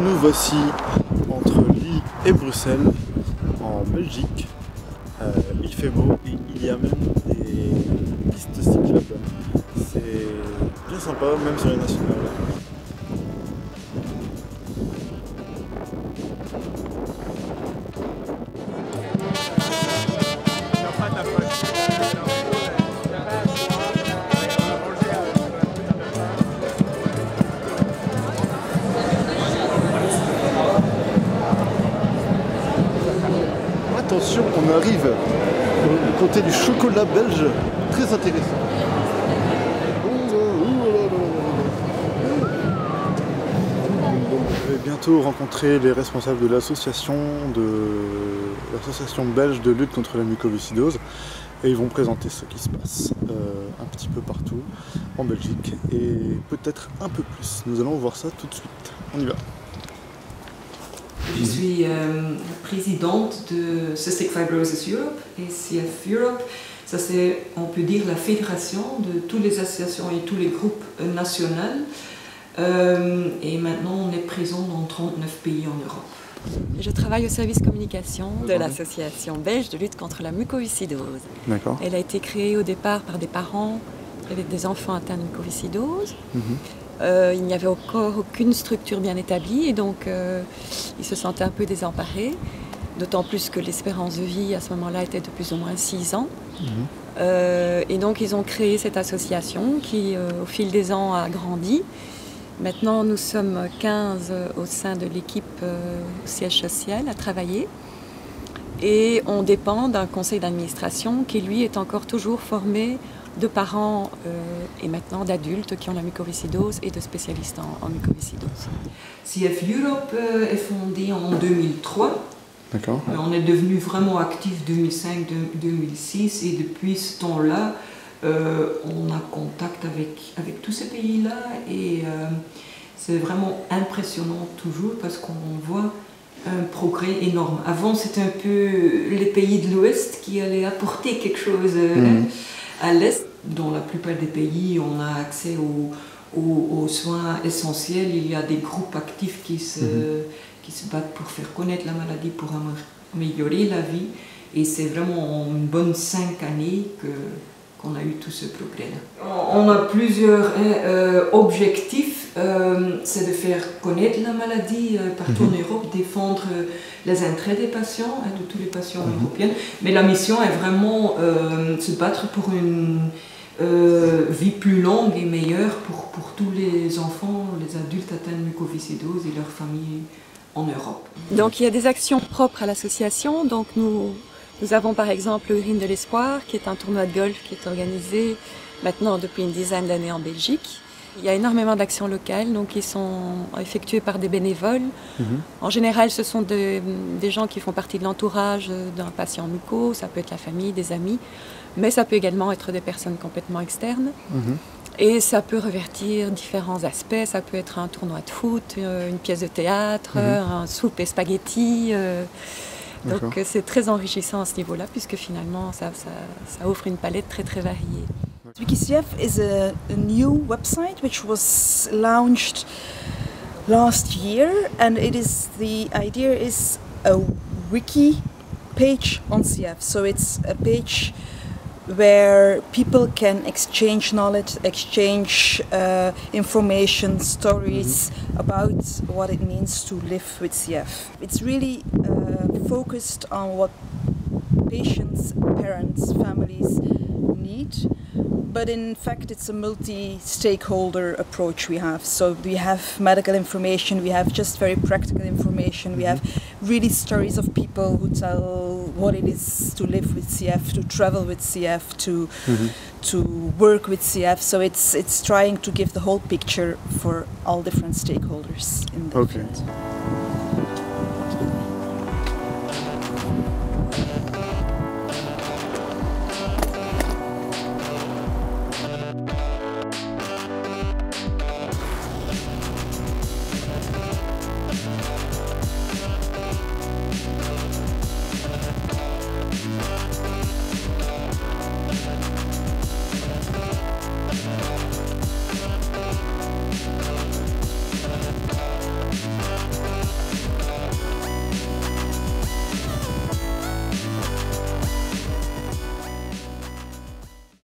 nous voici entre Lille et Bruxelles, en Belgique. Il fait beau et il y a même des pistes cyclables. C'est bien sympa, même sur les nationales. Attention, on arrive du côté du chocolat belge, très intéressant. Je vais bientôt rencontrer les responsables de l'association belge de lutte contre la mucoviscidose et ils vont présenter ce qui se passe un petit peu partout en Belgique et peut-être un peu plus. Nous allons voir ça tout de suite. On y va. Je suis présidente de Cystic Fibrosis Europe et CF Europe. Ça c'est, on peut dire, la fédération de toutes les associations et tous les groupes nationaux. Et maintenant, on est présent dans 39 pays en Europe. Je travaille au service communication de l'association belge de lutte contre la mucoviscidose. D'accord. Elle a été créée au départ par des parents avec des enfants atteints de mucoviscidose. Il n'y avait encore aucune structure bien établie et donc ils se sentaient un peu désemparés, d'autant plus que l'espérance de vie à ce moment-là était de plus ou moins 6 ans. Et donc ils ont créé cette association qui au fil des ans a grandi. Maintenant nous sommes 15 au sein de l'équipe siège social à travailler et on dépend d'un conseil d'administration qui lui est encore toujours formé de parents et maintenant d'adultes qui ont la mucoviscidose et de spécialistes en mucoviscidose. CF Europe est fondée en 2003. D'accord. On est devenu vraiment actif 2005-2006 et depuis ce temps-là, on a contact avec tous ces pays-là et c'est vraiment impressionnant toujours parce qu'on voit un progrès énorme. Avant, c'était un peu les pays de l'Ouest qui allaient apporter quelque chose à l'Est. Dans la plupart des pays, on a accès aux soins essentiels. Il y a des groupes actifs qui se battent pour faire connaître la maladie, pour améliorer la vie. Et c'est vraiment en une bonne 5 années qu'on a eu tout ce progrès-là. On a plusieurs objectifs. C'est de faire connaître la maladie partout en Europe, défendre les intérêts des patients, de tous les patients européens. Mais la mission est vraiment se battre pour une vie plus longue et meilleure pour tous les enfants, les adultes atteints de mucoviscidose et leurs familles en Europe. Donc il y a des actions propres à l'association. Donc nous avons par exemple le Urine de l'Espoir, qui est un tournoi de golf qui est organisé maintenant depuis une dizaine d'années en Belgique. Il y a énormément d'actions locales donc, qui sont effectuées par des bénévoles. En général, ce sont des gens qui font partie de l'entourage d'un patient muco, ça peut être la famille, des amis, mais ça peut également être des personnes complètement externes. Et ça peut revêtir différents aspects, ça peut être un tournoi de foot, une pièce de théâtre, un soupe et spaghetti. Donc c'est très enrichissant à ce niveau-là, puisque finalement ça offre une palette très très variée. WikiCF is a new website which was launched last year, and the idea is a wiki page on CF. So it's a page where people can exchange knowledge, exchange information, stories about what it means to live with CF. It's really focused on what patients, parents, families need. But in fact, it's a multi-stakeholder approach we have. So we have medical information, we have just very practical information, we have really stories of people who tell what it is to live with CF, to travel with CF, to work with CF. So it's trying to give the whole picture for all different stakeholders in the field.